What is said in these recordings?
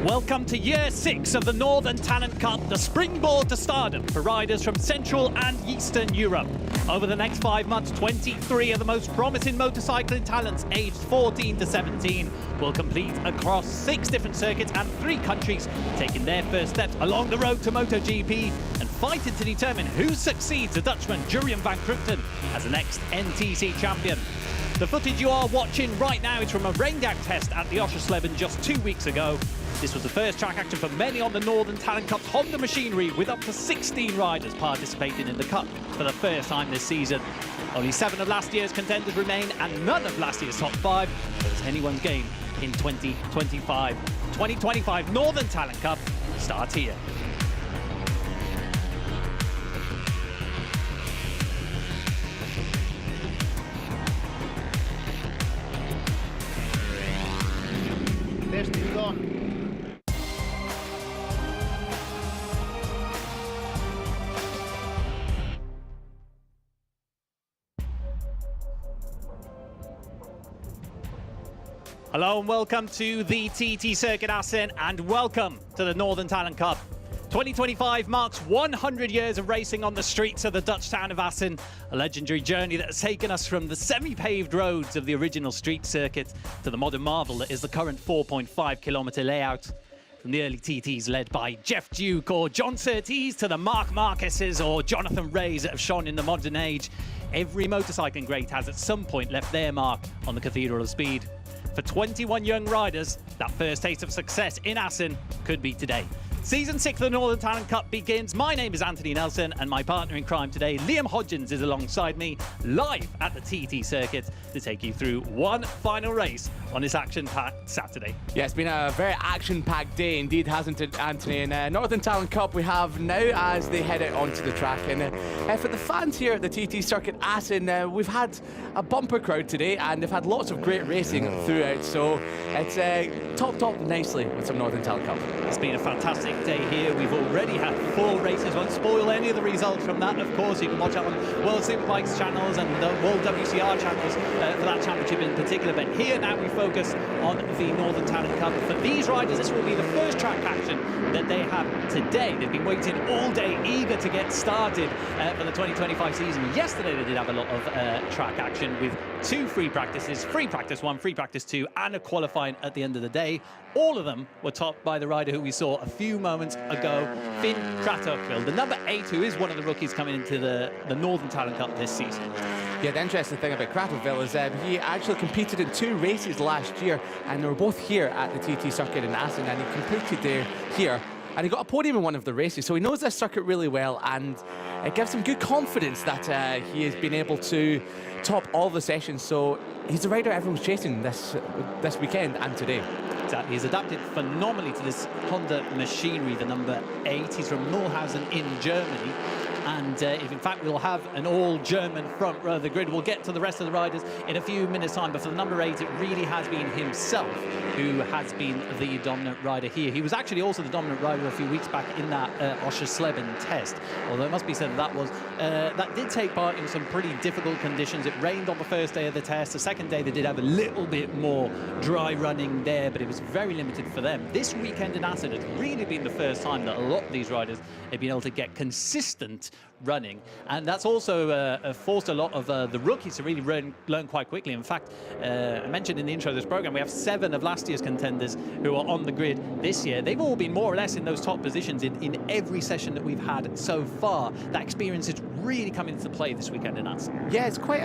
Welcome to year 6 of the Northern Talent Cup, the springboard to stardom for riders from Central and Eastern Europe. Over the next 5 months, 23 of the most promising motorcycling talents aged 14 to 17 will compete across 6 different circuits and 3 countries, taking their first steps along the road to MotoGP and fighting to determine who succeeds the Dutchman Jurjen van Krupten as the next NTC champion. The footage you are watching right now is from a rain gap test at the Oschersleben just 2 weeks ago. This was the first track action for many on the Northern Talent Cup's Honda machinery, with up to 16 riders participating in the Cup for the first time this season. Only 7 of last year's contenders remain and none of last year's top 5, but it's anyone's game in 2025. 2025 Northern Talent Cup starts here. Testing on. Hello and welcome to the TT Circuit Assen, and welcome to the Northern Talent Cup. 2025 marks 100 years of racing on the streets of the Dutch town of Assen, a legendary journey that has taken us from the semi-paved roads of the original street circuit to the modern marvel that is the current 4.5-kilometre layout. From the early TTs led by Jeff Duke or John Surtees to the Marc Marquez's or Jonathan Rays that have shone in the modern age, every motorcycling great has at some point left their mark on the Cathedral of Speed. For 21 young riders, that first taste of success in Assen could be today. Season 6 of the Northern Talent Cup begins. My name is Anthony Nelson, and my partner in crime today, Liam Hodgins, is alongside me live at the TT Circuit to take you through one final race on this action-packed Saturday. Yeah, it's been a very action-packed day indeed, hasn't it, Anthony? And Northern Talent Cup we have now as they head out onto the track. And for the fans here at the TT Circuit Assen, we've had a bumper crowd today, and they've had lots of great racing throughout. So it's topped up nicely with some Northern Talent Cup. It's been a fantastic day here. We've already had 4 races. Won't spoil any of the results from that, of course. You can watch that on World Superbikes channels and the World WCR channels for that championship in particular. But here now we focus on the Northern Talent Cup. For these riders, this will be the first track action that they have today. They've been waiting all day, eager to get started for the 2025 season. Yesterday they did have a lot of track action with 2 free practices, free practice 1, free practice 2, and a qualifying at the end of the day. All of them were topped by the rider who we saw a few moments ago, Finn Kratokville, the number 8, who is one of the rookies coming into the Northern Talent Cup this season. Yeah, the interesting thing about Kratokville is he actually competed in 2 races last year, and they were both here at the TT Circuit in Assen, and he competed here. And he got a podium in one of the races, so he knows this circuit really well, and it gives him good confidence that he has been able to top all the sessions. So he's the rider everyone's chasing this weekend and today. Exactly. He's adapted phenomenally to this Honda machinery, the number 8. He's from Mulhausen in Germany. And if in fact we'll have an all-German front row of the grid, we'll get to the rest of the riders in a few minutes' time. But for the number 8, it really has been himself who has been the dominant rider here. He was actually also the dominant rider a few weeks back in that Oschersleben test. Although it must be said that did take part in some pretty difficult conditions. It rained on the first day of the test. The second day they did have a little bit more dry running there, but it was very limited for them. This weekend in Assen, it's really been the first time that a lot of these riders have been able to get consistent running, and that's also forced a lot of the rookies to really learn quite quickly. In fact, I mentioned in the intro of this program, we have 7 of last year's contenders who are on the grid this year. They've all been more or less in those top positions in every session that we've had so far. That experience is really coming into play this weekend in Assen. Yeah, it's quite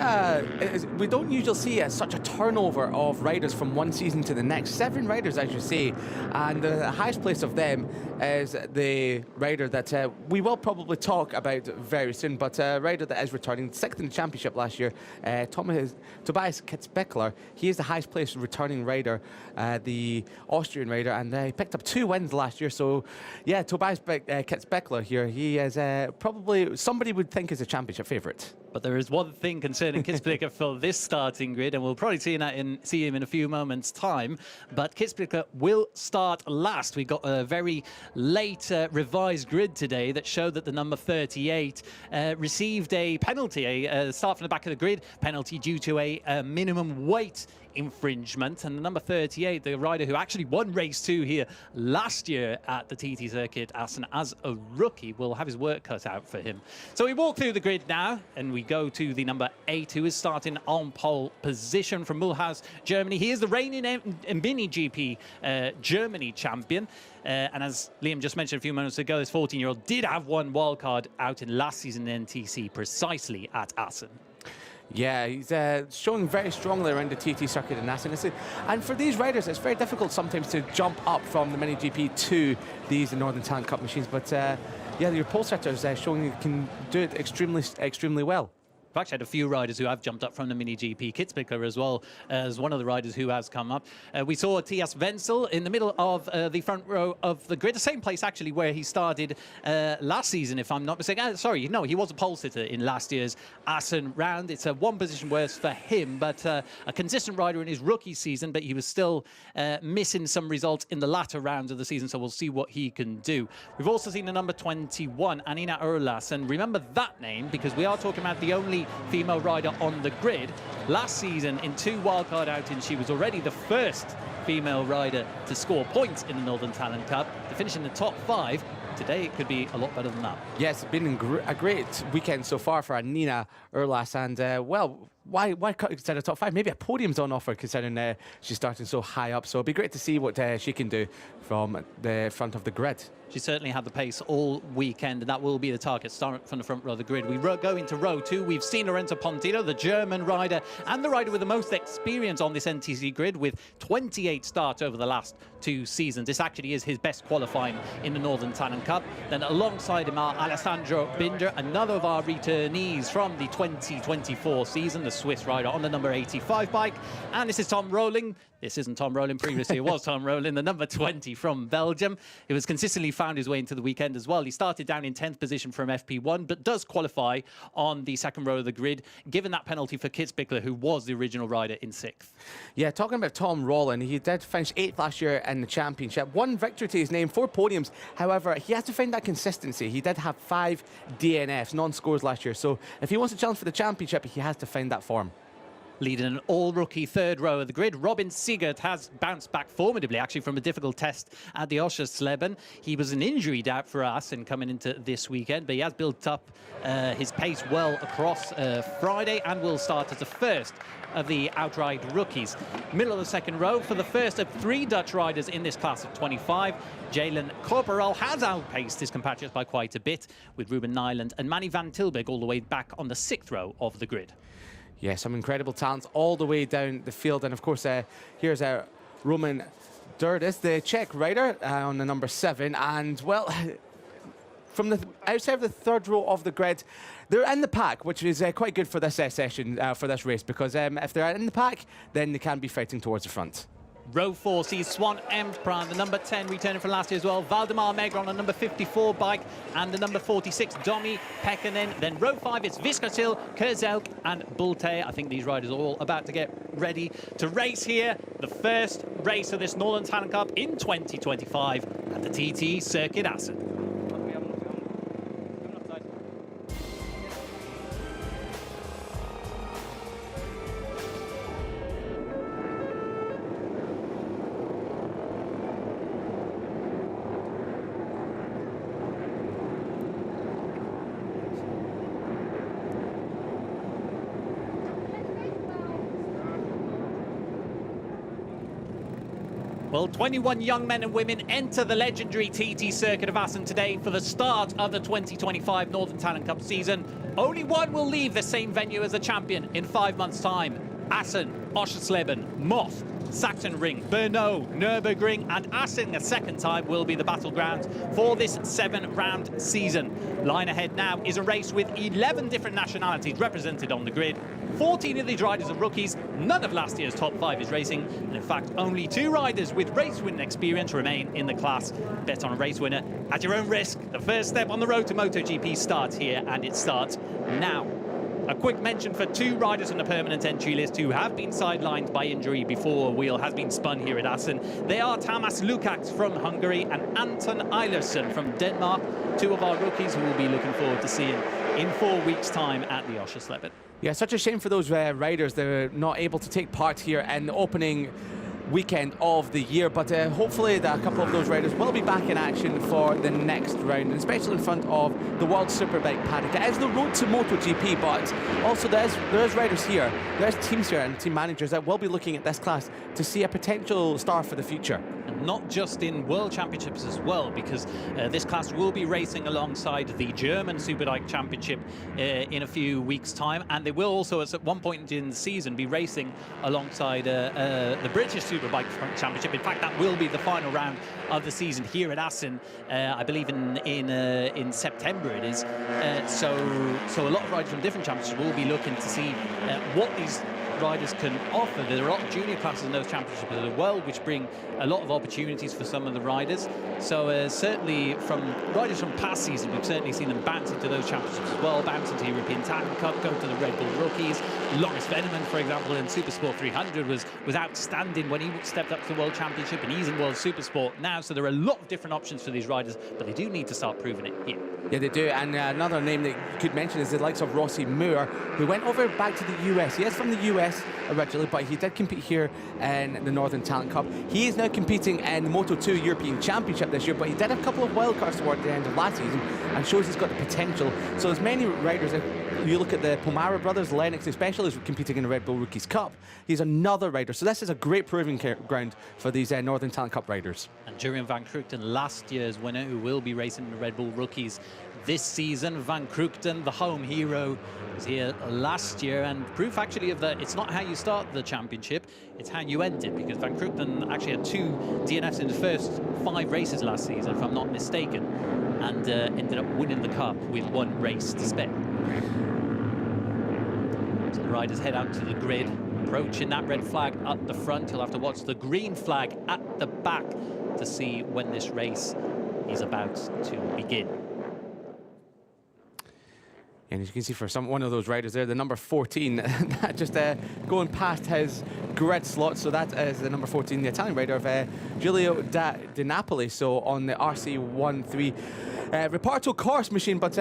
we don't usually see such a turnover of riders from one season to the next. 7 riders, as you say, and the highest place of them is the rider that we will probably talk about very soon, but a rider that is returning 6th in the championship last year, Tobias Kitzbühler. He is the highest placed returning rider, the Austrian rider, and he picked up 2 wins last year. So yeah, Tobias Kitzbühler here, he is probably somebody would think is a championship favourite. But there is one thing concerning Kitzbühler for this starting grid, and we'll probably see him in a few moments' time. But Kitzbühler will start last. We got a very late revised grid today that showed that the number 38 received a penalty, a start from the back of the grid penalty due to a minimum weight infringement. And the number 38, the rider who actually won race 2 here last year at the TT Circuit Assen as a rookie, will have his work cut out for him. So we walk through the grid now, and we go to the number 8, who is starting on pole position from Mulhouse, Germany. He is the reigning Mini GP Germany champion. And as Liam just mentioned a few moments ago, this 14-year-old did have one wildcard out in last season NTC, precisely at Assen. Yeah, he's showing very strongly around the TT circuit in Assen. And for these riders, it's very difficult sometimes to jump up from the Mini GP to these Northern Talent Cup machines. But yeah, your pole setters showing you can do it extremely well. We've actually had a few riders who have jumped up from the Mini GP. Kitzbühel as well as one of the riders who has come up. We saw Thias Wenzel in the middle of the front row of the grid, the same place actually where he started last season, if I'm not mistaken. Sorry, no, he was a pole sitter in last year's Assen round. It's a one position worse for him, but a consistent rider in his rookie season, but he was still missing some results in the latter rounds of the season, so we'll see what he can do. We've also seen the number 21, Annina Urlas, and remember that name because we are talking about the only female rider on the grid. Last season, in 2 wildcard outings, she was already the first female rider to score points in the Northern Talent Cup. To finish in the top 5, today it could be a lot better than that. Yes, it's been a great weekend so far for Annina Urlas, and well, why consider top 5? Maybe a podium's on offer considering she's starting so high up. So it'll be great to see what she can do from the front of the grid. She certainly had the pace all weekend, and that will be the target, starting from the front row of the grid. We go into row 2. We've seen Lorenzo Pontino, the German rider, and the rider with the most experience on this NTC grid, with 28 starts over the last 2 seasons. This actually is his best qualifying in the Northern Talent Cup. Then alongside him are Alessandro Binder, another of our returnees from the 2024 season, the Swiss rider on the number 85 bike. And this is Tom Rowling. This isn't Tom Rowling. Previously, it was Tom Rowling, the number 20 from Belgium. He was consistently found his way into the weekend as well. He started down in 10th position from FP1, but does qualify on the second row of the grid, given that penalty for Kitzbühel, who was the original rider, in 6th. Yeah, talking about Tom Rowling, he did finish 8th last year in the championship. 1 victory to his name, 4 podiums. However, he has to find that consistency. He did have 5 DNFs, non-scores last year. So if he wants to challenge for the championship, he has to find that form. Leading an all-rookie third row of the grid, Robin Sigurd has bounced back formidably, actually, from a difficult test at the Oschersleben. He was an injury doubt for us in coming into this weekend, but he has built up his pace well across Friday and will start as the first of the outright rookies. Middle of the second row for the first of 3 Dutch riders in this class of 25. Jalen Corporal has outpaced his compatriots by quite a bit, with Ruben Nyland and Manny van Tilburg all the way back on the 6th row of the grid. Yeah, some incredible talents all the way down the field. And of course, here's Roman Durdis, the Czech rider, on the number 7. And well, from the outside of the 3rd row of the grid, they're in the pack, which is quite good for this session, for this race, because if they're in the pack, then they can be fighting towards the front. Row 4 sees Swan Empran, the number 10 returning from last year as well. Valdemar Megre on the number 54 bike, and the number 46, Domi Pekkanen. Then row 5, it's Viskatil, Kerzelk and Bulte. I think these riders are all about to get ready to race here. The first race of this Northern Talent Cup in 2025 at the TT Circuit Assen. Well, 21 young men and women enter the legendary TT Circuit of Assen today for the start of the 2025 Northern Talent Cup season. Only one will leave the same venue as the champion in 5 months' time. Assen, Oschersleben, Moth, Sachsenring, Brno, Nürburgring and Assen a second time will be the battlegrounds for this 7-round season. Line ahead now is a race with 11 different nationalities represented on the grid. 14 of these riders are rookies. None of last year's top 5 is racing. And in fact, only 2 riders with race-winning experience remain in the class. Bet on a race winner at your own risk. The first step on the road to MotoGP starts here, and it starts now. A quick mention for 2 riders on the permanent entry list who have been sidelined by injury before a wheel has been spun here at Assen. They are Tamas Lukács from Hungary and Anton Eilersen from Denmark, 2 of our rookies who we'll be looking forward to seeing in 4 weeks' time at the Oschersleben. Yeah, such a shame for those riders. They're not able to take part here in the opening weekend of the year, but hopefully a couple of those riders will be back in action for the next round, and especially in front of the World Superbike paddock. It is the road to MotoGP, but also there's riders here, there's teams here and team managers that will be looking at this class to see a potential star for the future. And not just in World Championships as well, because this class will be racing alongside the German Superbike Championship in a few weeks' time, and they will also, at one point in the season, be racing alongside the British Superbike Championship. In fact, that will be the final round of the season here at Assen, I believe in September it is. So a lot of riders from different championships will be looking to see what these riders can offer. There are a lot of junior classes in those championships as well, which bring a lot of opportunities for some of the riders. So certainly from riders from past seasons, we've certainly seen them bounce into those championships as well, bounce into European Talent Cup, go to the Red Bull Rookies. Loris Veneman, for example, in Supersport 300 was outstanding when he stepped up to the World Championship, and he's in World Supersport now. So there are a lot of different options for these riders, but they do need to start proving it here. Yeah, they do. And another name that you could mention is the likes of Rossi Moore, who went over back to the US. He is from the US originally, but he did compete here in the Northern Talent Cup. He is now competing in the Moto2 European Championship this year, but he did a couple of wildcards towards the end of last season and shows he's got the potential. So there's many riders. You look at the Pomara brothers, Lennox especially, is competing in the Red Bull Rookies Cup. He's another rider. So this is a great proving ground for these Northern Talent Cup riders. And Jurien van Kruchten, last year's winner, who will be racing in the Red Bull Rookies this season. Van Kruchten, the home hero, was here last year, and proof actually of that it's not how you start the championship, it's how you end it, because Van Kruchten actually had 2 DNFs in the first 5 races last season, if I'm not mistaken, and ended up winning the cup with 1 race to spare. So the riders head out to the grid, approaching that red flag at the front. You'll have to watch the green flag at the back to see when this race is about to begin. And as you can see, for one of those riders there, the number 14, that just going past his grid slot. So that is the number 14, the Italian rider of Giulio Di Napoli. So on the RC13 Reparto course machine, but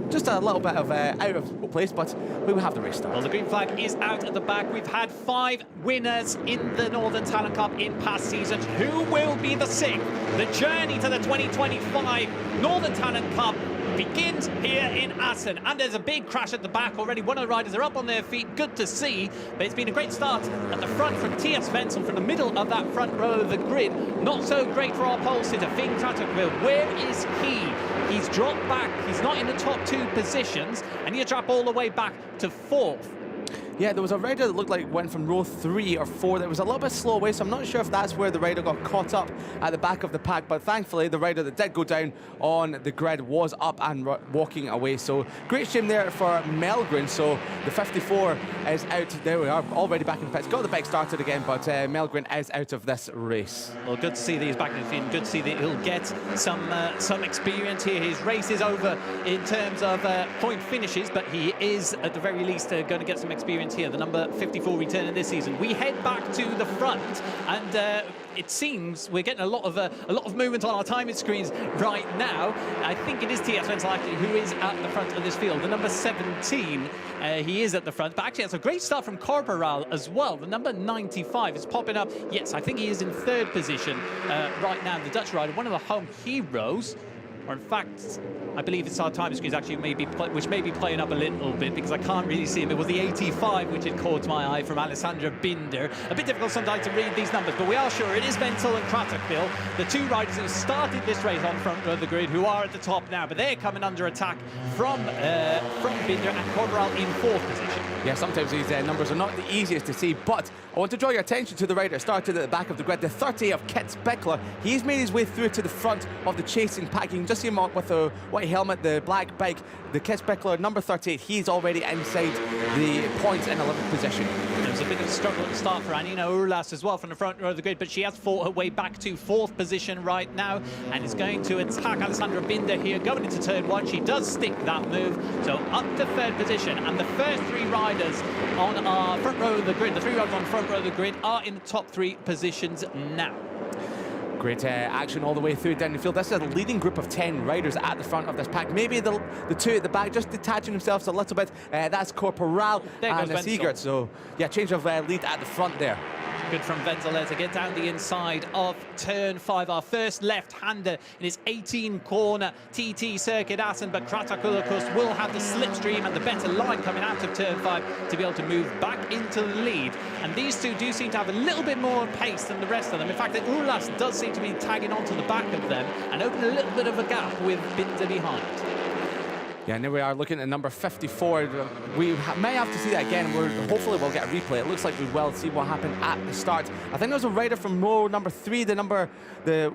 just a little bit of out of place, but we will have the race start. Well, the green flag is out at the back. We've had 5 winners in the Northern Talent Cup in past seasons. Who will be the 6th? The journey to the 2025 Northern Talent Cup begins here in Assen, and there's a big crash at the back already. One of the riders are up on their feet, good to see, but it's been a great start at the front from T.S. Wenzel from the middle of that front row of the grid. Not so great for our pole sitter, Finn Kratterville. Where is he? He's dropped back, he's not in the top 2 positions, and he'll drop all the way back to 4th. Yeah, there was a rider that looked like went from row 3 or 4 that was a little bit slow away, so I'm not sure if that's where the rider got caught up at the back of the pack, but thankfully the rider that did go down on the grid was up and walking away. So great shame there for Melgren. So the 54 is out. There we are, already back in the pits. Got the bike started again, but Melgren is out of this race. Well, good to see that he's back in the field. Good to see that he'll get some experience here. His race is over in terms of point finishes, but he is at the very least going to get some experience here, the number 54 returning this season. We head back to the front, and it seems we're getting a lot of movement on our timing screens right now. I think it is T.S. Wenzel actually who is at the front of this field. The number 17, he is at the front, but actually it's a great start from Corporal as well. The number 95 is popping up. Yes, I think he is in 3rd position right now. The Dutch rider, one of the home heroes. Or in fact, I believe it's our time screens actually which may be playing up a little bit, because I can't really see him. It was the 85 which had caught my eye from Alessandra Binder. A bit difficult sometimes to read these numbers, but we are sure it is Wenzel and Kratterville, the 2 riders who started this race on front of the grid, who are at the top now, but they're coming under attack from Binder and Corporal in 4th position. Yeah, sometimes these numbers are not the easiest to see, but I want to draw your attention to the rider started at the back of the grid, the 30 of Kit Bickler. He's made his way through to the front of the chasing pack. You can just see him with the white helmet, the black bike. The Kit Bickler, number 38, he's already inside the points in 11th position. There's a bit of a struggle at the start for Anina Urlas as well from the front row of the grid, but she has fought her way back to 4th position right now and is going to attack Alessandra Binder here, going into turn 1. She does stick that move, so up to 3rd position, and the first 3 riders on our front row of the grid, the 3 riders on the front row of the grid, are in the top 3 positions now. Great action all the way through down the field. This is a leading group of 10 riders at the front of this pack. Maybe the two at the back just detaching themselves a little bit. That's Corporal and Siegert. So, yeah, change of lead at the front there. Good from Wenzel there to get down the inside of turn 5. Our first left-hander in his 18-corner TT Circuit Assen, but Kratakulakos will have the slipstream and the better line coming out of turn 5 to be able to move back into the lead. And these two do seem to have a little bit more pace than the rest of them. In fact, Urlas does seem to be tagging onto the back of them and open a little bit of a gap with Binder behind. Yeah, and there we are looking at number 54. We may have to see that again. Hopefully we'll get a replay. It looks like we will see what happened at the start. I think there was a rider from row number 3, the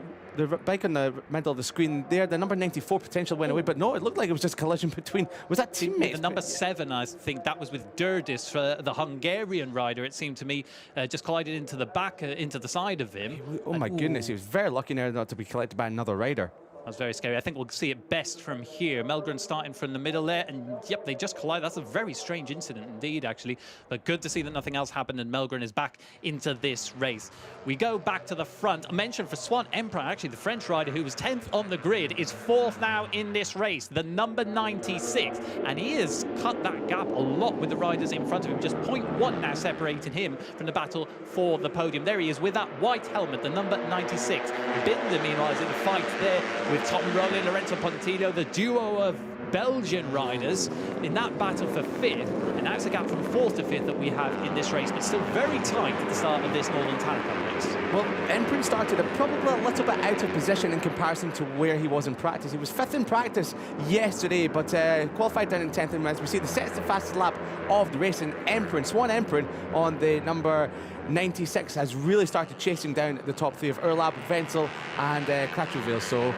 bike on the middle of the screen there, the number 94 potential went away, but no, it looked like it was just a collision between, was that teammates? The number 7, I think that was with Durdis, for the Hungarian rider, it seemed to me, just collided into the back, into the side of him. Oh my goodness, he was very lucky there not to be collected by another rider. That was very scary. I think we'll see it best from here. Melgren starting from the middle there, and yep, they just collide. That's a very strange incident indeed, actually. But good to see that nothing else happened and Melgren is back into this race. We go back to the front. A mention for Swan Emperor, actually the French rider who was 10th on the grid, is 4th now in this race, the number 96. And he has cut that gap a lot with the riders in front of him. Just 0.1 now separating him from the battle for the podium. There he is with that white helmet, the number 96. Binder, meanwhile, is in the fight there with Tom Rowley, Lorenzo Pontillo, the duo of Belgian riders in that battle for 5th. And now it's a gap from 4th to 5th that we have in this race, but still very tight at the start of this Northern Talakai race. Well, Emprint started probably a little bit out of position in comparison to where he was in practice. He was 5th in practice yesterday, but qualified down in 10th. And as we see, the set's the fastest lap of the race, and Emprint, Swan Emprint on the number 96 has really started chasing down the top 3 of Urlab, Wenzel and Kratroville. So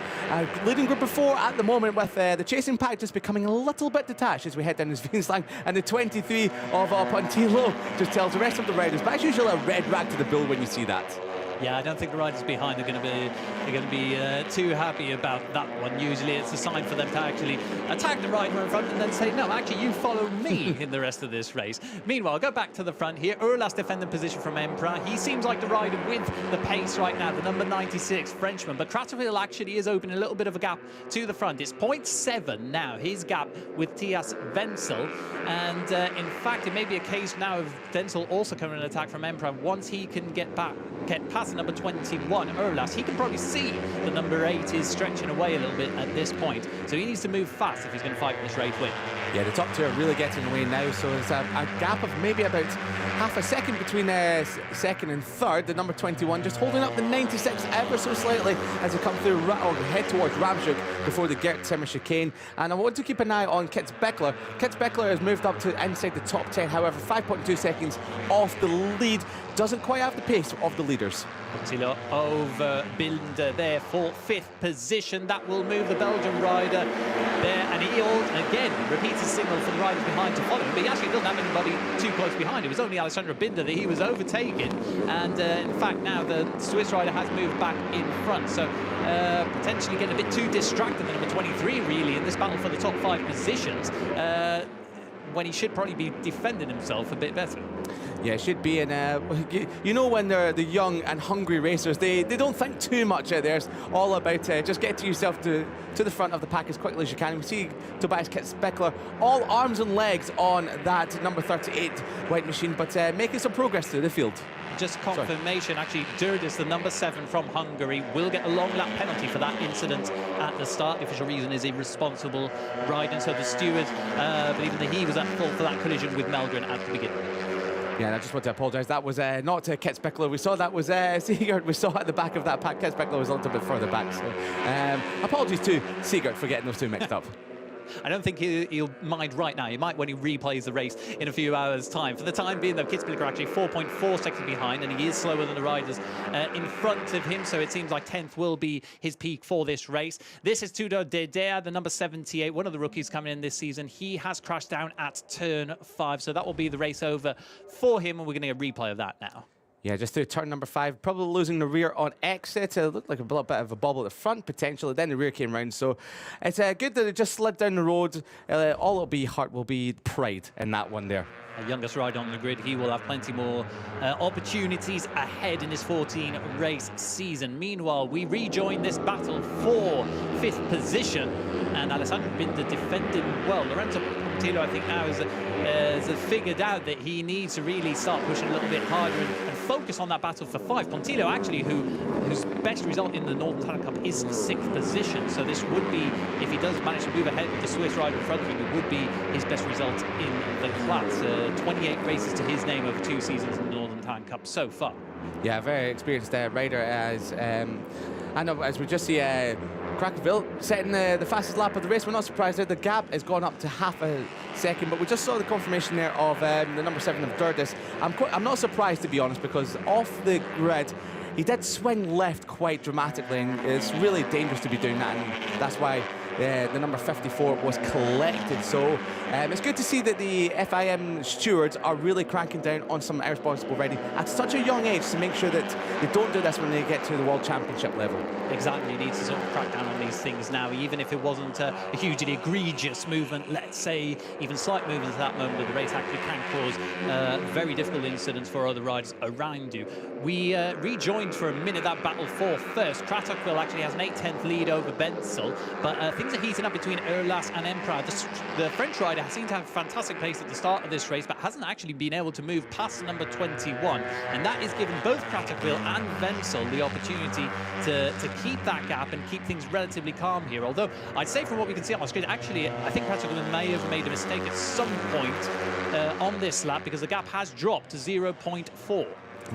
leading group of 4 at the moment, with the chasing pack just becoming a little bit detached as we head down this Wienslang, and the 23 of Pontillo just tells the rest of the riders, but it's usually a red rag to the bill when you see that. Yeah, I don't think the riders behind are going to be too happy about that one. Usually it's a sign for them to actually attack the rider in front and then say, no, actually you follow me in the rest of this race. Meanwhile, go back to the front here. Urlas defending position from Emperor. He seems like the rider with the pace right now, the number 96 Frenchman. But Kratroville actually is opening a little bit of a gap to the front. It's 0.7 now, his gap with Tias Wenzel. And in fact, it may be a case now of Wenzel also coming an attack from Emperor. Once he can get past the number 21, Urlas, he can probably see the number 8 is stretching away a little bit at this point. So he needs to move fast if he's going to fight this race win. Yeah, the top 2 are really getting away now, so there's a gap of maybe about half a second between 2nd and 3rd. The number 21 just holding up the 96 ever so slightly as they come through or head towards Ramshoek before the Gert Timmer chicane. And I want to keep an eye on Kits Beckler. Kits Beckler has moved up to inside the top 10, however, 5.2 seconds off the lead. Doesn't quite have the pace of the leaders. Pontillo over Binder there for 5th position. That will move the Belgian rider there, and he again repeats his signal for the riders behind to follow him, but he actually doesn't have anybody too close behind. It was only Alessandro Binder that he was overtaking, and in fact now the Swiss rider has moved back in front, so potentially getting a bit too distracted, the number 23 really in this battle for the top 5 positions, when he should probably be defending himself a bit better. Yeah, it should be. And you know, when they're the young and hungry racers, they don't think too much out there. It's all about just getting yourself to the front of the pack as quickly as you can. We see Tobias Kitzbeckler all arms and legs on that number 38 white machine, but making some progress through the field. Just confirmation, actually, Durdis, the number 7 from Hungary, will get a long lap penalty for that incident at the start. The official reason is irresponsible riding, so the steward believing that he was at fault for that collision with Melgren at the beginning. Yeah, and I just want to apologise. That was not Kits Beckler. We saw that was Siegert. We saw at the back of that pack. Kits Beckler was a little bit further back. So apologies to Siegert for getting those two mixed up. I don't think he'll mind right now. He might when he replays the race in a few hours' time. For the time being, though, Kitzbühel are actually 4.4 seconds behind, and he is slower than the riders in front of him, so it seems like 10th will be his peak for this race. This is Tudor Dedea, the number 78, one of the rookies coming in this season. He has crashed down at turn 5, so that will be the race over for him, and we're going to get a replay of that now. Yeah, just through turn number 5, probably losing the rear on exit. It looked like a little bit of a bobble at the front, potentially. Then the rear came round. So it's good that it just slid down the road. All it'll be hurt will be pride in that one there. The youngest rider on the grid, he will have plenty more opportunities ahead in his 14-race season. Meanwhile, we rejoin this battle for 5th position, and Alessandro Binder defending well. Lorenzo Pontillo, I think, now has figured out that he needs to really start pushing a little bit harder and focus on that battle for 5. Pontillo, actually, whose best result in the Northern Talent Cup is 6th position, so this would be, if he does manage to move ahead with the Swiss rider in front of him, it would be his best result in the class. 28 races to his name over 2 seasons in the Northern Talent Cup so far. Yeah, very experienced rider. As we just see Crackerville setting the fastest lap of the race. We're not surprised there. The gap has gone up to half a second, but we just saw the confirmation there of the number 7 of Durdis. I'm not surprised, to be honest, because off the grid, he did swing left quite dramatically, and it's really dangerous to be doing that, and that's why the number 54 was collected. So it's good to see that the FIM stewards are really cranking down on some irresponsible riding at such a young age to make sure that they don't do this when they get to the World Championship level. Exactly, you need to sort of crack down on these things now, even if it wasn't a hugely egregious movement. Let's say even slight movements at that moment of the race actually can cause very difficult incidents for other riders around you. We rejoined for a minute that battle for first. Kratokville actually has an 8/10 lead over Benzel, but things are heating up between Erlas and Emperor. The French rider seemed to have fantastic pace at the start of this race, but hasn't actually been able to move past number 21, and that is given both Kratokville and Wenzel the opportunity to keep that gap and keep things relatively calm here. Although I'd say from what we can see on the screen, actually I think Kratokville may have made a mistake at some point on this lap, because the gap has dropped to 0.4.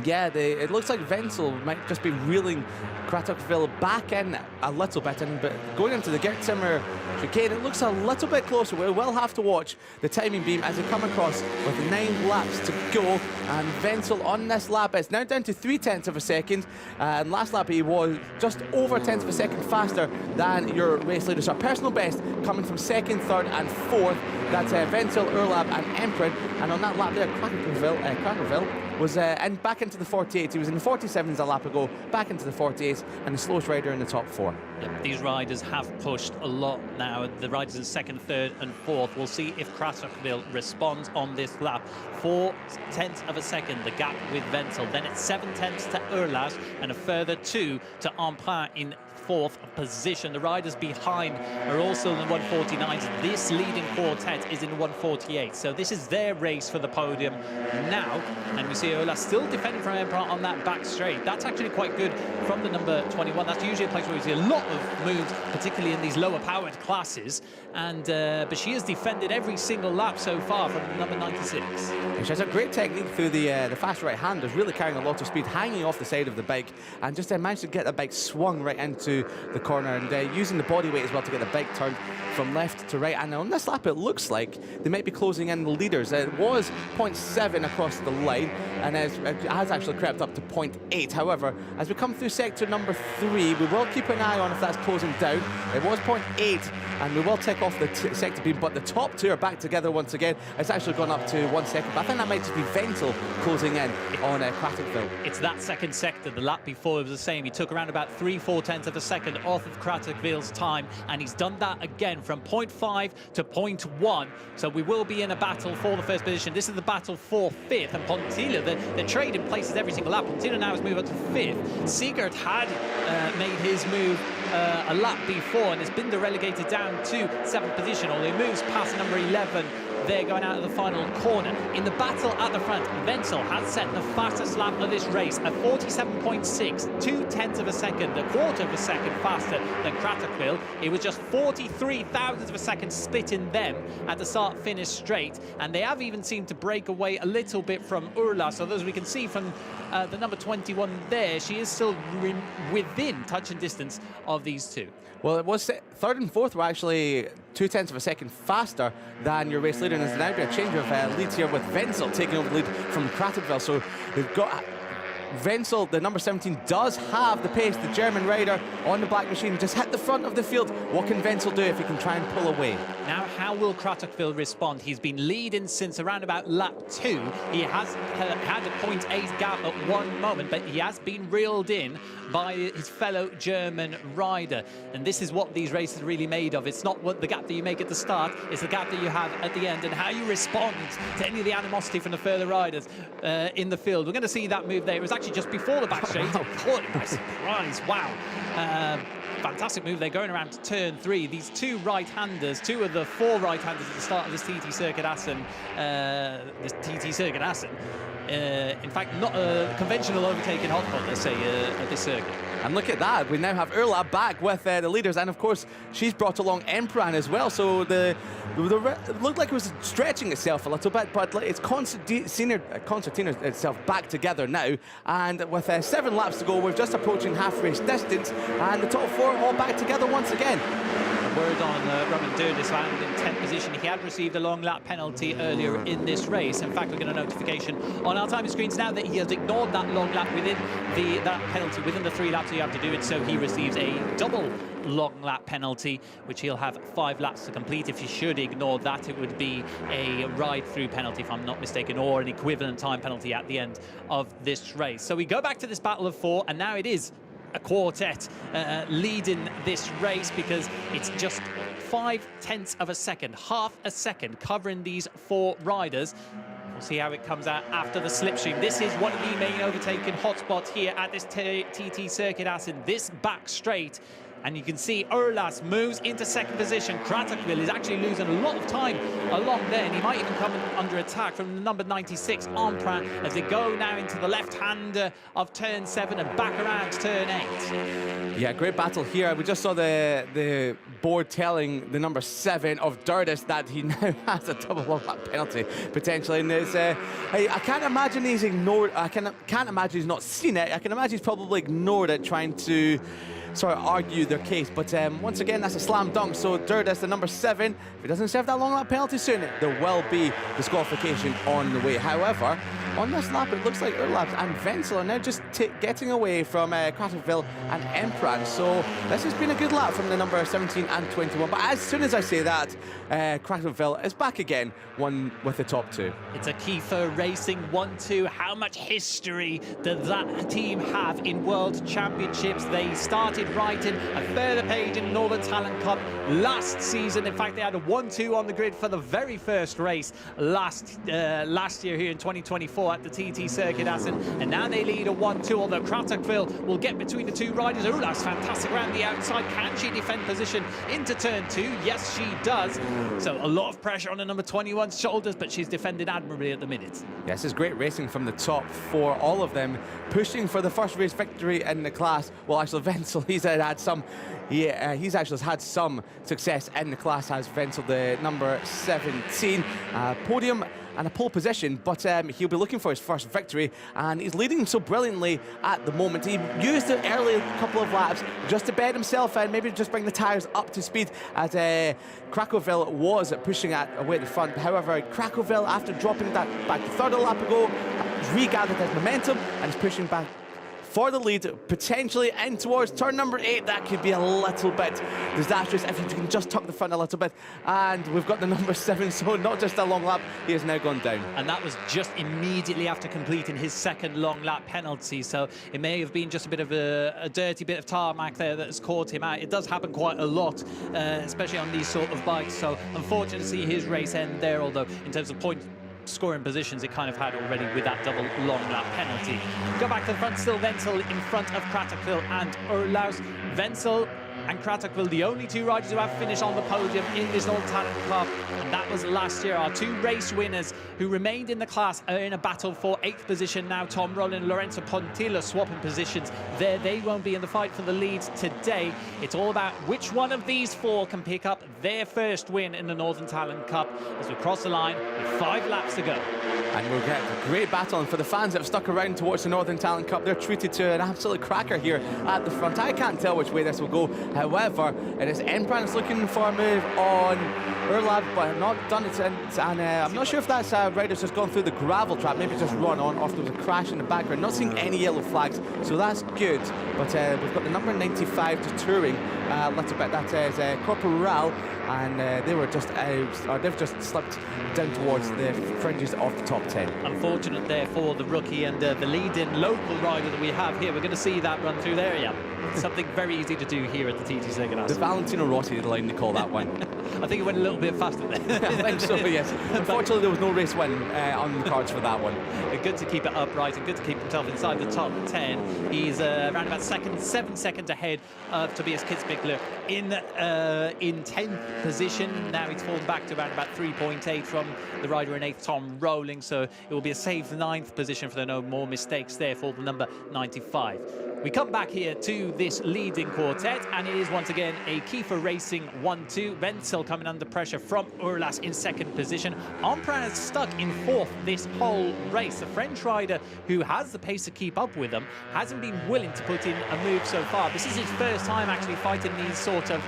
Yeah, it looks like Wenzel might just be reeling Kratokville back in a little bit, but going into the Gertzimmer chicane, it looks a little bit closer. We will have to watch the timing beam as they come across with 9 laps to go, and Wenzel on this lap is now down to 0.3 of a second, and last lap he was just over 1/10 of a second faster than your race leader. So a personal best coming from 2nd, 3rd and 4th. That's Wenzel, Urlab and Emperor, and on that lap there, Kratokville was back into the 48. He was in the 47s a lap ago, back into the 48, and the slowest rider in the top 4. Yep, these riders have pushed a lot now. The riders in 2nd, 3rd and 4th. We'll see if Kratokville responds on this lap. 0.4 of a second, the gap with Wenzel. Then it's 7/10 to Urlas and a further 2 to Emprunt in 4th position. The riders behind are also in the 149s. This leading quartet is in the 148. So this is their race for the podium now. And we see Urlas still defending from Emprunt on that back straight. That's actually quite good from the number 21. That's usually a place where we see a lot of moves, particularly in these lower powered classes. And but she has defended every single lap so far from number 96. She has a great technique through the fast right hand. Is really carrying a lot of speed, hanging off the side of the bike, and just managed to get the bike swung right into the corner, and using the body weight as well to get the bike turned from left to right. And on this lap, it looks like they might be closing in the leaders. It was 0.7 across the line, and it has actually crept up to 0.8. However, as we come through sector number 3, we will keep an eye on if that's closing down. It was 0.8, and we will tick off the sector beam, but the top 2 are back together once again. It's actually gone up to 1 second, but I think that might just be Wenzel closing in on Kratokville. It's that second sector. The lap before was the same. He took around about 3/4 of a second off of Kratokville's time, and he's done that again from 0.5 to 0.1. So we will be in a battle for the first position. This is the battle for 5th, and Pontillo, they're trading places every single lap. Pontillo now has moved up to 5th. Sigurd had made his move a lap before, and has been relegated down to 7th position, although he moves past number 11 there going out of the final corner. In the battle at the front, Wenzel has set the fastest lap of this race at 47.6, 0.2 of a second, a quarter of a second faster than Kratokville. It was just 43 thousandths of a second split in them at the start-finish straight, and they have even seemed to break away a little bit from Urlas. Although as we can see from the number 21 there, she is still within touch and distance of these two. Well, it was 3rd and 4th were actually 0.2 of a second faster than your race leader, and there's now been a change of leads here with Wenzel taking over the lead from Kratokville. So they've got Wenzel, the number 17, does have the pace. The German rider on the black machine just hit the front of the field. What can Wenzel do if he can try and pull away? Now, how will Kratokvil respond? He's been leading since around about lap 2. He has had a 0.8 gap at one moment, but he has been reeled in by his fellow German rider. And this is what these races are really made of. It's not what the gap that you make at the start, it's the gap that you have at the end, and how you respond to any of the animosity from the further riders in the field. We're going to see that move there. It was actually just before the back straight. Caught him by surprise. Wow. Fantastic move. They're going around to turn 3. These two right-handers, 2 of the 4 right-handers at the start of this TT Circuit Assen, in fact, not a conventional overtaking hotspot, let's say, at this circuit. And look at that, we now have Urla back with the leaders, and of course she's brought along Empran as well, so it looked like it was stretching itself a little bit, but it's concertina itself back together now, and with 7 laps to go, we're just approaching half race distance, and the top 4 all back together once again. Word on Roman Durdes landed in 10th position. He had received a long lap penalty earlier in this race. In fact, we're getting a notification on our timing screens now that he has ignored that long lap within that penalty, within the 3 laps you have to do it, so he receives a double long lap penalty, which he'll have 5 laps to complete. If he should ignore that, it would be a ride-through penalty, if I'm not mistaken, or an equivalent time penalty at the end of this race. So we go back to this battle of 4, and now it is a quartet leading this race, because it's just 0.5 of a second, half a second, covering these 4 riders. We'll see how it comes out after the slipstream. This is one of the main overtaking hotspots here at this TT Circuit Assen, this back straight. And you can see Urlas moves into 2nd position. Kratokvil is actually losing a lot of time along there, and he might even come under attack from the number 96, Empran, as they go now into the left-hander of turn 7 and back around turn 8. Yeah, great battle here. We just saw the board telling the number 7 of Durdes that he now has a double long lap penalty, potentially. And it's, I can't imagine he's ignored, I can't imagine he's not seen it. I can imagine he's probably ignored it, trying to sort of argue their case, but once again, that's a slam dunk. So Durdes, the number 7, if he doesn't serve that long lap penalty soon, there will be disqualification on the way. However, on this lap, it looks like Urlaps and Wenzel are now just getting away from Kratokvil and Empran. So this has been a good lap from the number 17 and 21. But as soon as I say that, Kratokvil is back again, one with the top 2. It's a Kiefer Racing 1-2. How much history does that team have in World Championships? They started writing a further page in Northern Talent Cup last season. In fact, they had a 1-2 on the grid for the very first race last year here in 2024 at the TT Circuit Assen, and now they lead a 1-2, although Kratokvil will get between the 2 riders. Oh, that's fantastic around the outside. Can she defend position into turn 2? Yes, she does. So a lot of pressure on the number 21's shoulders, but she's defended admirably at the minute. Yes, it's great racing from the top 4, all of them pushing for the first race victory in the class. Well, actually, Wenzel, he's had some success in the class, has Wenzel, the number 17. Podium and a pole position, but he'll be looking for his first victory, and he's leading so brilliantly at the moment. He used the early couple of laps just to bed himself and maybe just bring the tyres up to speed, as Kratokvil was pushing away at the front. However, Kratokvil, after dropping that back the 3rd lap ago, has regathered his momentum and is pushing back for the lead, potentially in towards turn number 8. That could be a little bit disastrous if he can just tuck the front a little bit. And we've got the number 7, so not just a long lap, he has now gone down. And that was just immediately after completing his 2nd long lap penalty, so it may have been just a bit of a dirty bit of tarmac there that has caught him out. It does happen quite a lot, especially on these sort of bikes, so unfortunate to see his race end there, although in terms of point scoring positions it kind of had already with that double long lap penalty. Go back to the front, still Wenzel in front of Kratokvil and Urlaus. Wenzel and Kratokvil, the only 2 riders who have finished on the podium in this Northern Talent Cup, and that was last year. Our 2 race winners who remained in the class are in a battle for 8th position now. Tom Rowland and Lorenzo Pontillo swapping positions there. They won't be in the fight for the lead today. It's all about which one of these 4 can pick up their first win in the Northern Talent Cup as we cross the line with 5 laps to go. And we'll get a great battle, and for the fans that have stuck around to watch the Northern Talent Cup, they're treated to an absolute cracker here at the front. I can't tell which way this will go. However, it is Embrand's looking for a move on Urlab, but not done it since, and I'm not sure if that's riders just gone through the gravel trap, maybe just run on, or if there was a crash in the background. Not seeing any yellow flags, so that's good. But we've got the number 95 to touring a little bit. That is Corporal, and they were just out, or they've just slipped down towards the fringes of the top 10. Unfortunate there for the rookie and the lead-in local rider that we have here. We're going to see that run through there, yeah. Something very easy to do here at the TT Circuit Assen. The Valentino Rossi line, they call that one. I think it went a little bit faster there. I think so, yes. Unfortunately, there was no race win on the cards for that one. Good to keep it upright and good to keep himself inside the top 10. He's around about 7 seconds ahead of Tobias Kitzbichler in 10th position. Now he's fallen back to around about 3.8 from the rider in 8th, Tom Rowling. So it will be a safe 9th position if there are no more mistakes there for the number 95. We come back here to this leading quartet, and it is once again a Kiefer Racing 1-2. Wenzel coming under pressure from Urlas in 2nd position. Emprin is stuck in 4th this whole race. The French rider who has the pace to keep up with them hasn't been willing to put in a move so far. This is his first time actually fighting these sort of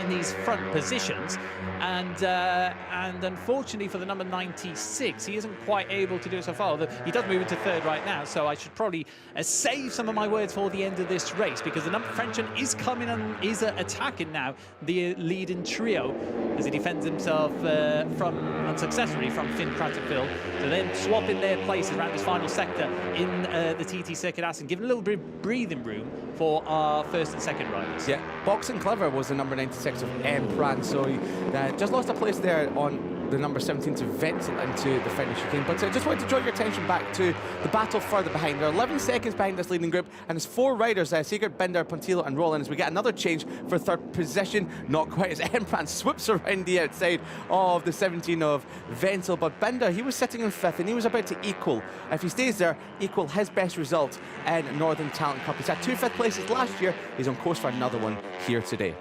in these front positions, and unfortunately for the number 96, he isn't quite able to do it so far. Although he does move into 3rd right now, so I should probably save some of my words for the end of this race, because the number Frenchman is coming and is attacking now the leading trio as he defends himself unsuccessfully from Finn Cratterville, to then swap in their places around this final sector in the TT Circuit Assen, giving a little bit of breathing room for our 1st and 2nd riders. Yeah, Boxing Clever was the number 96 of Empran, so he just lost a place there on the number 17 to Wenzel into the finish chicane. But I just wanted to draw your attention back to the battle further behind. There are 11 seconds behind this leading group, and there's 4 riders, Sigurd, Binder, Pontillo and Roland, as we get another change for 3rd position. Not quite as Empran swoops around the outside of the 17 of Wenzel, but Binder, he was sitting in 5th, and he was about to equal, if he stays there, equal his best result in Northern Talent Cup. He's had 2 5th places last year. He's on course for another one here today.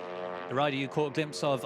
The rider you caught a glimpse of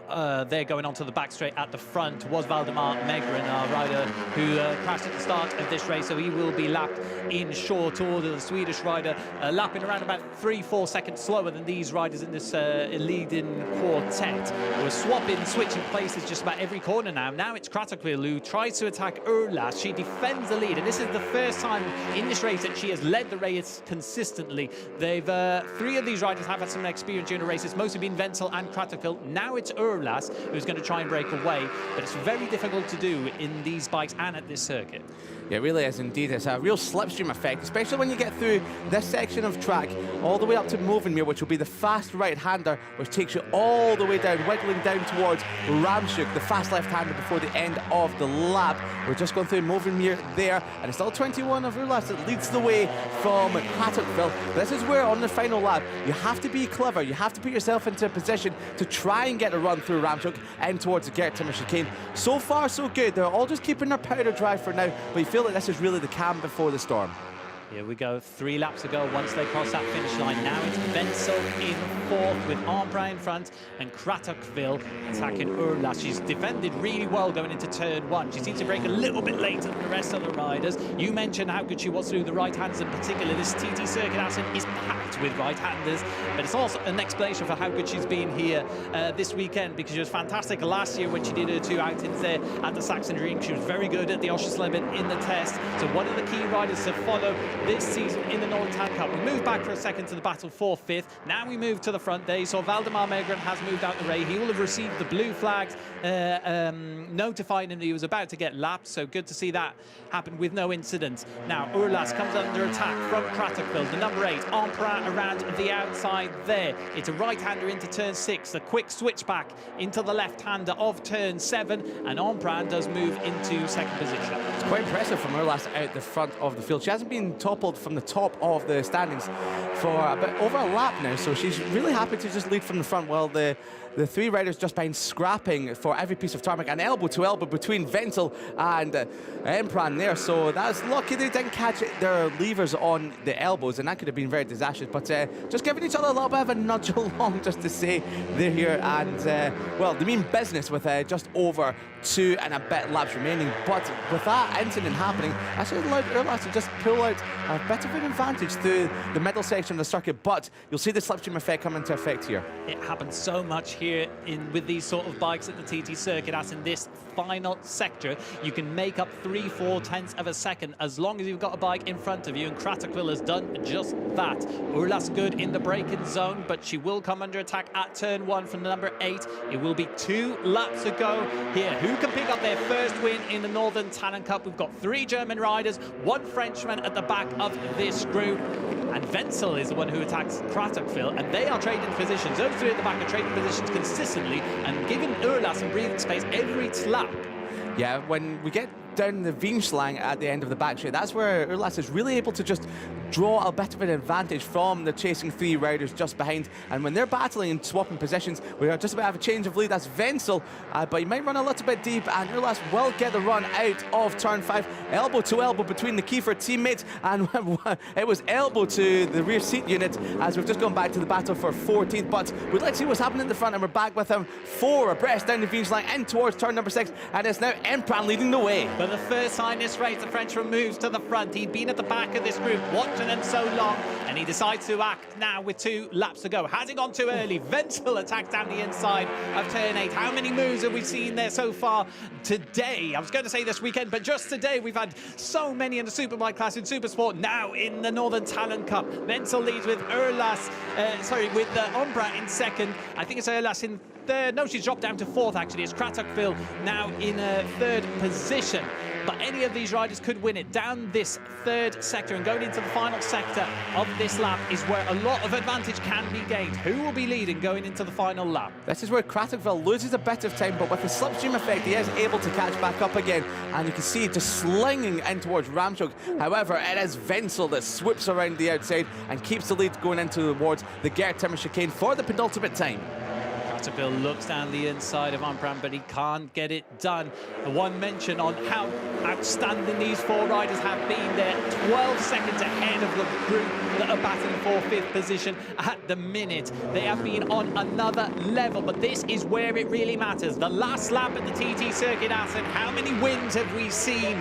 there going onto the back straight at the front was Valdemar Megren, our rider who crashed at the start of this race, so he will be lapped in short order. The Swedish rider lapping around about 3-4 seconds slower than these riders in this leading quartet. We're switching places just about every corner now. Now it's Kratokvil who tries to attack Urlas. She defends the lead, and this is the first time in this race that she has led the race consistently. They've 3 of these riders have had some experience during the races, mostly been Wenzel and Kratokvil. Now it's Urlas who's going to try and break away, but it's very difficult to do in these bikes and at this circuit. Yeah, it really is indeed. It's a real slipstream effect, especially when you get through this section of track all the way up to Movenmere, which will be the fast right-hander, which takes you all the way down, wiggling down towards Ramshoek, the fast left-hander before the end of the lap. We're just going through Movenmere there, and it's still 21 of Urlas that leads the way from Kratokvil. This is where, on the final lap, you have to be clever. You have to put yourself into a position to try and get a run through Ramshoek and towards the Gerttimer chicane. So far, so good. They're all just keeping their powder dry for now, but you feel that this is really the calm before the storm. Here we go, 3 laps ago once they cross that finish line. Now it's Wenzel in 4th with Emprin in front and Kratokvil attacking Urlas. She's defended really well going into turn 1. She seems to break a little bit later than the rest of the riders. You mentioned how good she was through the right-handers in particular. This TT Circuit Assen is packed with right-handers, but it's also an explanation for how good she's been here this weekend, because she was fantastic last year when she did her 2 outings there at the Saxon Dream. She was very good at the Oschersleben in the test. So one of the key riders to follow this season in the Northern Talent Cup. We move back for a second to the battle for 5th. Now we move to the front there. So Valdemar Megren has moved out the way. He will have received the blue flags notifying him that he was about to get lapped. So good to see that happen with no incident. Now Urlas comes under attack from Kratokvil. The number 8, Emprin around the outside there. It's a right-hander into turn 6. A quick switch back into the left-hander of turn 7. And Emprin does move into 2nd position. It's quite impressive from Urlas out the front of the field. She hasn't been toppled from the top of the standings for about over a lap now, so she's really happy to just lead from the front, while the 3 riders just behind scrapping for every piece of tarmac, and elbow to elbow between Wenzel and Empran there. So that's lucky they didn't catch their levers on the elbows, and that could have been very disastrous. But just giving each other a little bit of a nudge along just to say they're here, and well, they mean business with just over 2 and a bit laps remaining. But with that incident happening, I should allowed Urlas to just pull out a bit of an advantage through the middle section of the circuit, but you'll see the slipstream effect come into effect here. It happens so much here with these sort of bikes at the TT Circuit Assen. In this final sector, you can make up 3-4 tenths of a second as long as you've got a bike in front of you, and Kratakville has done just that. Urlas good in the braking zone, but she will come under attack at turn 1 from the number 8. It will be 2 laps to go here. Who can pick up their first win in the Northern Talent Cup? We've got 3 German riders, 1 Frenchman at the back of this group. And Wenzel is the one who attacks Kratakville, and they are trading positions. Those 3 at the back are trading positions consistently and giving Urlas some breathing space every lap. Yeah, when we get down the Wienschlang at the end of the back straight, that's where Urlas is really able to just draw a bit of an advantage from the chasing 3 riders just behind. And when they're battling and swapping positions, we are just about to have a change of lead. That's Wenzel, but he might run a little bit deep, and Urlas will get the run out of turn 5. Elbow to elbow between the Kiefer teammates, and it was elbow to the rear seat unit as we've just gone back to the battle for 14th. But we'd like to see what's happening in the front, and we're back with him 4 abreast down the Wienschlang in towards turn number 6, and it's now Empran leading the way. For the first time this race, the Frenchman moves to the front. He'd been at the back of this group, watching them so long, and he decides to act now with 2 laps to go. Has he gone too early? Wenzel attacks down the inside of turn 8. How many moves have we seen there so far today? I was going to say this weekend, but just today we've had so many in the Superbike class in Supersport, now in the Northern Talent Cup. Wenzel leads with Urlas, with Ombra in second. I think it's Urlas in third. No, she's dropped down to 4th, actually. It's Kratakville now in 3rd position. But any of these riders could win it. Down this 3rd sector and going into the final sector of this lap is where a lot of advantage can be gained. Who will be leading going into the final lap? This is where Kratakville loses a bit of time, but with the slipstream effect, he is able to catch back up again. And you can see just slinging in towards Ramchuk. However, it is Wenzel that swoops around the outside and keeps the lead going into towards the Gert Timmer chicane for the penultimate time. Kratakville looks down the inside of Ombran, but he can't get it done. The one mention on how outstanding these 4 riders have been. They're 12 seconds ahead of the group that are battling for 5th position at the minute. They have been on another level, but this is where it really matters. The last lap at the TT Circuit Assen, how many wins have we seen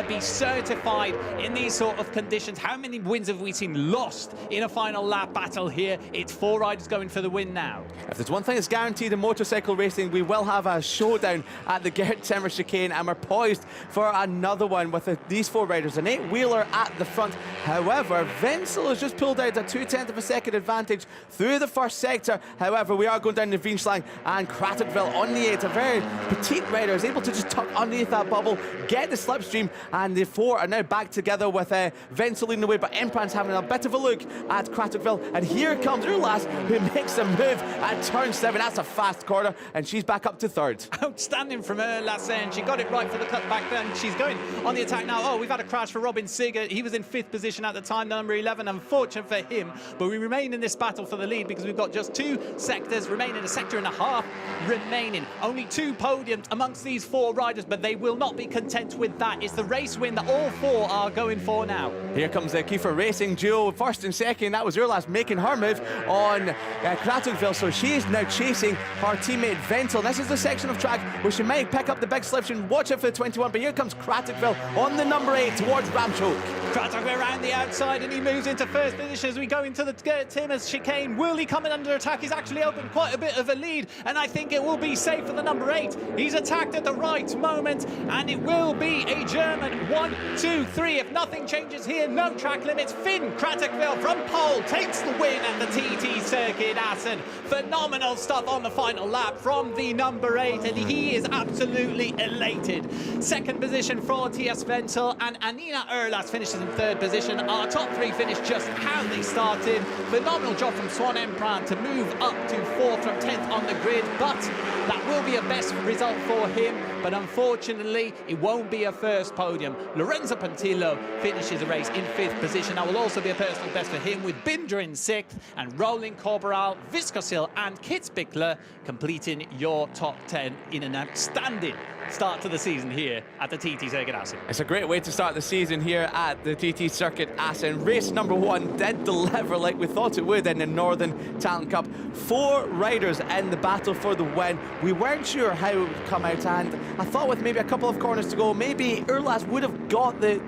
be certified in these sort of conditions? How many wins have we seen lost in a final lap battle here? It's 4 riders going for the win now. If there's one thing that's guaranteed in motorcycle racing, we will have a showdown at the Gert Timmer chicane, and we're poised for another one with these 4 riders, an 8-wheeler at the front. However, Wenzel has just pulled out a 0.2 of a second advantage through the 1st sector. However, we are going down the Wienschlang, and Kratakville on the 8, a very petite rider, is able to just tuck underneath that bubble, get the slipstream, and the 4 are now back together with Wenzel leading the way, but Empran's having a bit of a look at Kratakville, and here comes Urlas, who makes a move at turn 7. That's a fast corner, and she's back up to 3rd. Outstanding from Urlas, and she got it right for the cut back then. She's going on the attack now. Oh, we've had a crash for Robin Sigurd. He was in 5th position at the time, number 11. Unfortunate for him, but we remain in this battle for the lead because we've got just 2 sectors remaining, a sector and a half remaining. Only 2 podiums amongst these 4 riders, but they will not be content with that. It's the race win that all 4 are going for now. Here comes the Kiefer Racing duo, 1st and 2nd. That was Urlas making her move on Kratakville, so she is now chasing her teammate Wenzel. This is the section of track where she might pick up the big slipstream. Watch it for the 21, but here comes Kratakville on the number 8 towards Ramchuk. Kratakville around the outside, and he moves into 1st position as we go into the Gert Timmer chicane. Will he come in under attack? He's actually opened quite a bit of a lead, and I think it will be safe for the number 8. He's attacked at the right moment, and it will be a German 1, 2, 3. If nothing changes here, no track limits. Finn Kratakville from pole takes the win at the TT Circuit Assen. Phenomenal stuff on the final lap from the number 8, and he is absolutely elated. 2nd position for T.S. Wenzel, and Anina Urlas finishes in 3rd position. Our top 3 finished just how they started. Phenomenal job from Swan Empran to move up to 4th from 10th on the grid, but that will be a best result for him. But unfortunately, it won't be a first podium. Lorenzo Pantillo finishes the race in 5th position. That will also be a personal best for him, with Binder in 6th, and Roland Corporal, Viscosil and Kitzbichler completing your top 10 in an outstanding start to the season here at the TT Circuit Assen. It's a great way to start the season here at the TT Circuit Assen. Race number 1 one did deliver like we thought it would in the Northern Talent Cup. 4 riders in the battle for the win. We weren't sure how it would come out, and I thought with maybe a couple of corners to go, maybe Urlas would have got the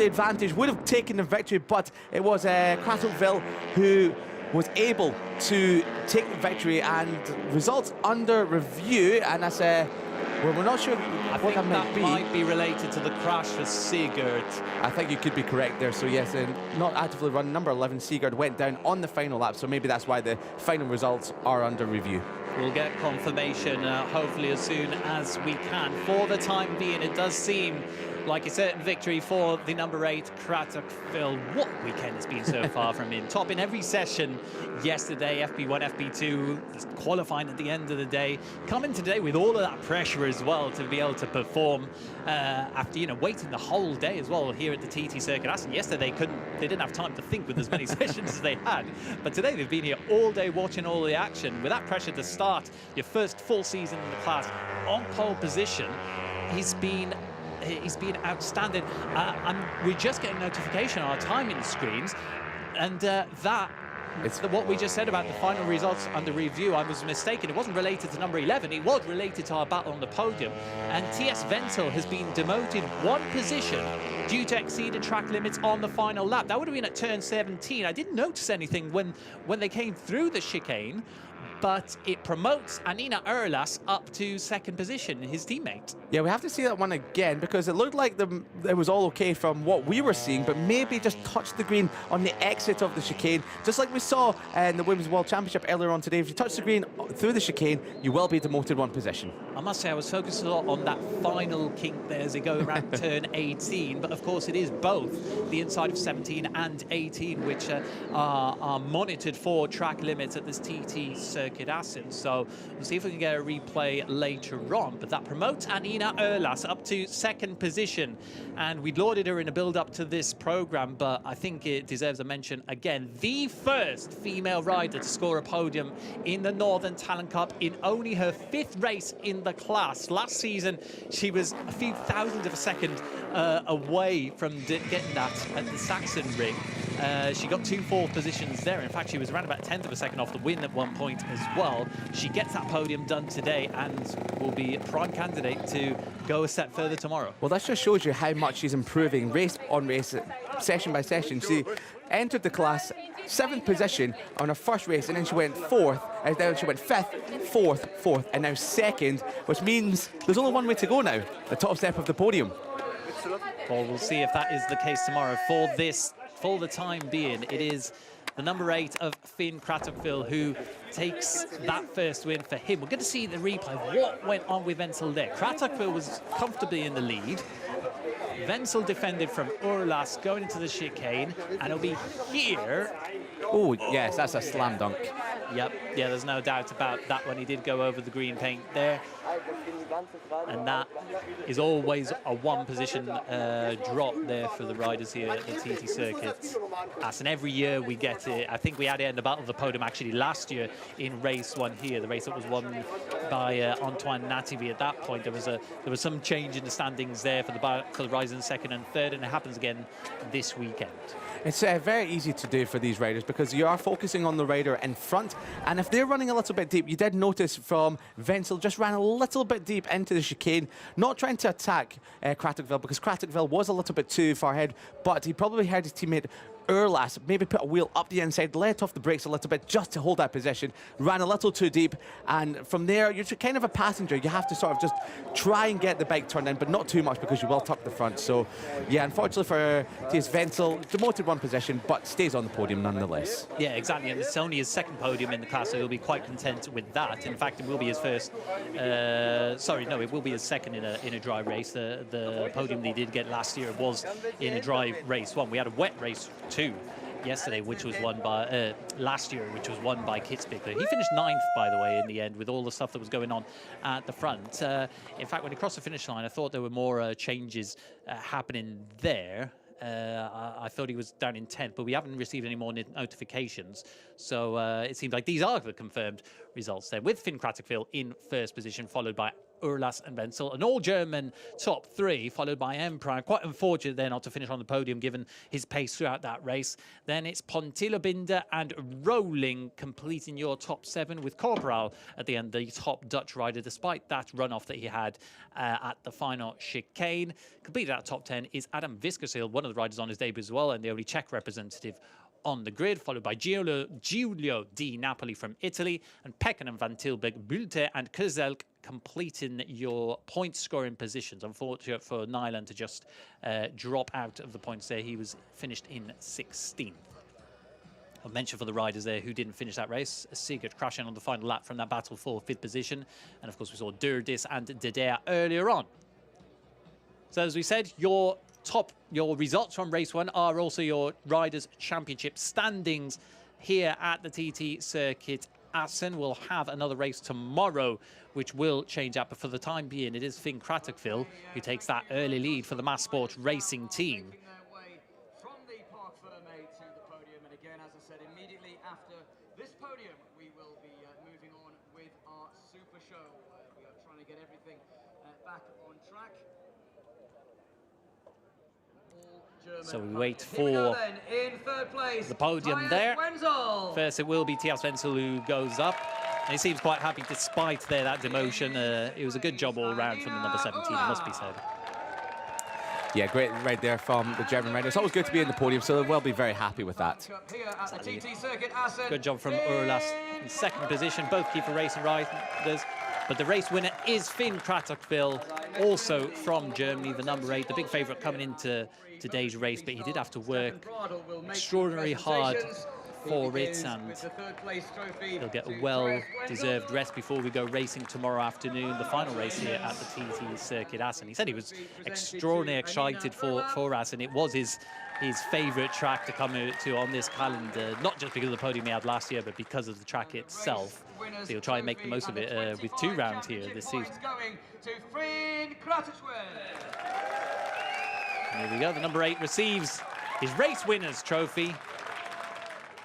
advantage, would have taken the victory, but it was Cratterville who was able to take the victory, and results under review, and that's well, we're not sure what that might be related to the crash for Sigurd. I think you could be correct there. So yes, not actively run, number 11 Sigurd went down on the final lap, so maybe that's why the final results are under review. We'll get confirmation hopefully as soon as we can. For the time being, it does seem like a certain victory for the number 8 Cratterville. What weekend it's been so far from him. Top in every session yesterday, FP1, FP2, qualifying at the end of the day. Coming today with all of that pressure as well to be able to perform after, you know, waiting the whole day as well here at the TT Circuit Assen. Yesterday they didn't have time to think with as many sessions as they had. But today they've been here all day watching all the action. With that pressure to start your first full season in the class on pole position, he's been outstanding. We're just getting notification on our timing screens, and it's what we just said about the final results under review. I was mistaken. It wasn't related to number 11. It was related to our battle on the podium. And TS Wenzel has been demoted 1 position due to exceeded track limits on the final lap. That would have been at turn 17. I didn't notice anything when they came through the chicane, but it promotes Anina Urlas up to 2nd position, his teammate. Yeah, we have to see that one again, because it looked like it was all okay from what we were seeing, but maybe just touched the green on the exit of the chicane, just like we saw in the Women's World Championship earlier on today. If you touch the green through the chicane, you will be demoted 1 position. I must say I was focused a lot on that final kink there as they go around turn 18, but of course it is both the inside of 17 and 18 which are monitored for track limits at this TT Circuit Assen. So we'll see if we can get a replay later on, but that promotes Anina Urlas up to 2nd position, and we lauded her in a build-up to this program, but I think it deserves a mention again. The first female rider to score a podium in the Northern Talent Cup in only her 5th race in the class. Last season she was a few thousandths of a second away from getting that at the Saxon ring. She got 2 4th positions there. In fact, she was around about 1/10 of a second off the win at one point as well. She gets that podium done today and will be a prime candidate to go a step further tomorrow. Well, that just shows you how much she's improving race on race, session by session. She entered the class 7th position on her first race, and then she went 4th, and then she went 5th, 4th, and now 2nd, which means there's only one way to go now, the top step of the podium. Well, we'll see if that is the case tomorrow. For the time being, it is the number 8 of Finn Cratterville who takes that first win for him. We're going to see the replay of what went on with Wenzel there. Cratterville was comfortably in the lead. Wenzel defended from Urlas going into the chicane, and it'll be here. Oh, yes, that's a slam dunk. Yep, yeah, there's no doubt about that when he did go over the green paint there. And that is always a 1 position drop there for the riders here at the TT Circuit Assen. Every year we get it. I think we had it in the Battle of the Podium actually last year in race 1 here, the race that was won by Antoine Nativi. At that point there was some change in the standings there for the riders in 2nd and 3rd, and it happens again this weekend. It's very easy to do for these riders because you are focusing on the rider in front, and if they're running a little bit deep, you did notice from Wenzel just ran a little bit deep into the chicane, not trying to attack Cratterville, because Cratterville was a little bit too far ahead, but he probably heard his teammate Urlas maybe put a wheel up the inside, let off the brakes a little bit just to hold that position, ran a little too deep, and from there you're kind of a passenger. You have to sort of just try and get the bike turned in, but not too much because you will tuck the front. So yeah, unfortunately for TS Wenzel, demoted 1 position, but stays on the podium nonetheless. Yeah, exactly, and it's only his 2nd podium in the class, so he'll be quite content with that. In fact, it will be his first, it will be his 2nd in a dry race. The podium he did get last year was in a dry race 1. We had a wet race 2 yesterday, which was won by last year, which was won by Kitzbühel. He finished 9th, by the way, in the end, with all the stuff that was going on at the front. In fact, when he crossed the finish line, I thought there were more changes happening there. I thought he was down in 10th, but we haven't received any more notifications. So it seems like these are the confirmed results there, with Finn Cratterville in 1st position, followed by Urlas and Wenzel. An all-German top three, followed by Emperor. Quite unfortunate there not to finish on the podium, given his pace throughout that race. Then it's Pontilo Binder and Rolling completing your top seven, with Corporal at the end, the top Dutch rider, despite that runoff that he had at the final chicane. Completed that top 10 is Adam Viskersil, one of the riders on his debut as well, and the only Czech representative on the grid, followed by Giulio Di Napoli from Italy, and Pekkanen, Van Tilburg, Bulte and Kezelk completing your point scoring positions. Unfortunate for Nyland to just drop out of the points there. He was finished in 16th. I'll mention for the riders there who didn't finish that race, Sigurd crashing on the final lap from that battle for 5th position. And of course we saw Durdis and Dedea earlier on. So as we said, your results from race 1 are also your Riders' Championship standings here at the TT Circuit Assen. We'll have another race tomorrow, which will change up, but for the time being, it is Finn Kratokville who takes that early lead for the Mass Sport Racing team. From the Park Ferme to the podium, and again, as I said, immediately after this podium, we will be moving on with our Super Show. We are trying to get everything back on track. So we wait for the podium there. First it will be Thias Wenzel who goes up. And he seems quite happy despite that demotion. It was a good job all round from the number 17, it must be said. Yeah, great ride there from the German rider. It's always good to be in the podium, so they'll be very happy with that. Good job from Urlas in second position, both keeper racing riders. But the race winner is Finn Kratokville, also from Germany, the number 8, the big favourite coming into today's race, but he did have to work extraordinarily hard for it, and he'll get a well-deserved rest before we go racing tomorrow afternoon, the final race here at the TT Circuit Assen. He said he was extraordinarily excited for Assen. It was his favourite track to come to on this calendar, not just because of the podium he had last year, but because of the track itself. So he'll try and make the most of it with 2 rounds here this season. And here we go, the number 8 receives his race winner's trophy.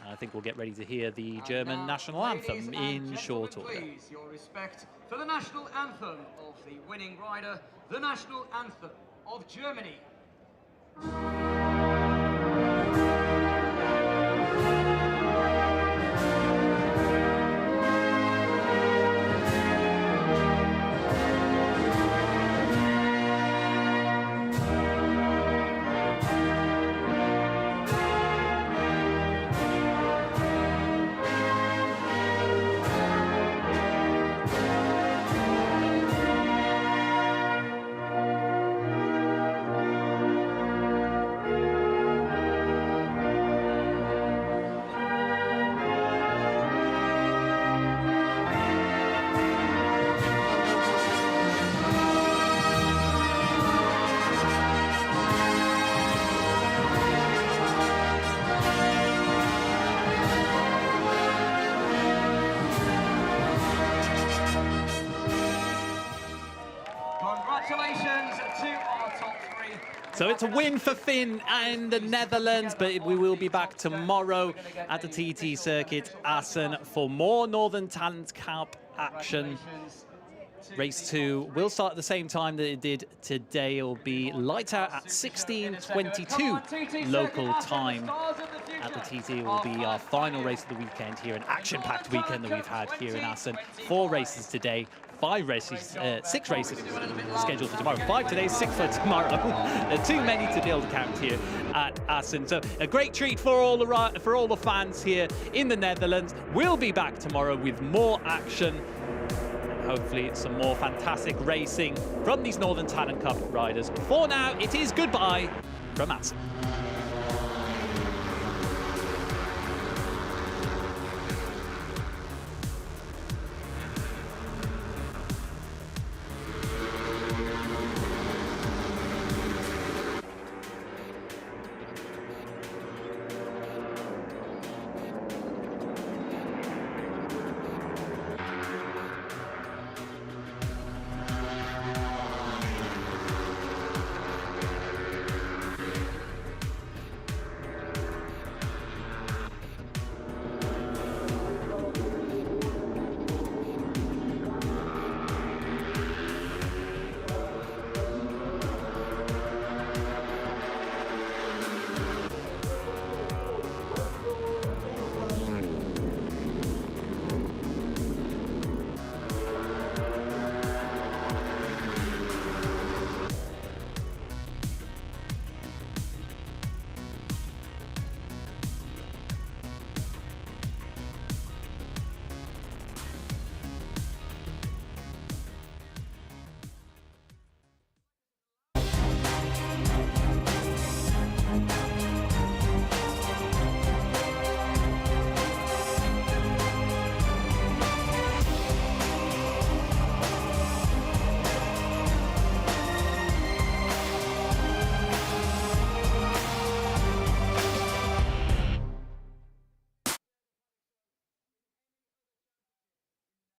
And I think we'll get ready to hear the German national anthem in short order. Please, your respect for the national anthem of the winning rider, the national anthem of Germany. Congratulations to our top 3. So it's a win for Finn and the Netherlands, but we will be back tomorrow at the TT Circuit Assen for more Northern Talent Cup action. Race 2 will start at the same time that it did today. It will be light out at 16:22 local time at the TT. It will be our final race of the weekend here, an action-packed weekend that we've had here in Assen. 4 races today, 6 races scheduled for tomorrow. 5 today, 6 for tomorrow. Too many to be able to count here at Assen. So a great treat for all the fans here in the Netherlands. We'll be back tomorrow with more action. Hopefully some more fantastic racing from these Northern Talent Cup riders. For now, it is goodbye from Assen.